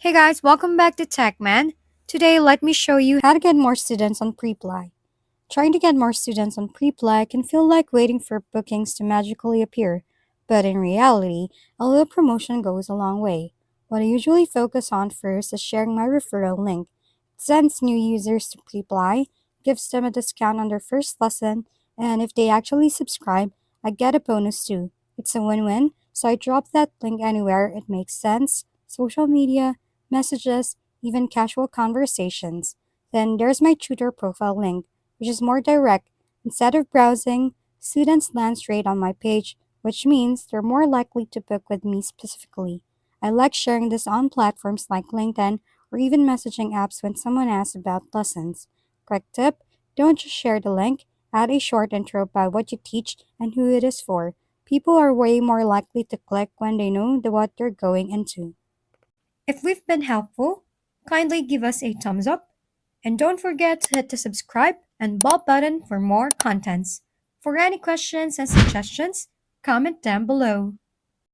Hey guys, welcome back to TechMan. Today, let me show you how to get more students on Preply. Trying to get more students on Preply can feel like waiting for bookings to magically appear, but in reality, a little promotion goes a long way. What I usually focus on first is sharing my referral link. It sends new users to Preply, gives them a discount on their first lesson, and if they actually subscribe, I get a bonus too. It's a win-win, so I drop that link anywhere it makes sense: social media, messages, even casual conversations. Then there's my tutor profile link, which is more direct. Instead of browsing, students land straight on my page, which means they're more likely to book with me specifically. I like sharing this on platforms like LinkedIn or even messaging apps when someone asks about lessons. Quick tip: don't just share the link, add a short intro about what you teach and who it is for. People are way more likely to click when they know what they're going into. If we've been helpful, kindly give us a thumbs up and don't forget to hit the subscribe and bell button for more contents. For any questions and suggestions, comment down below.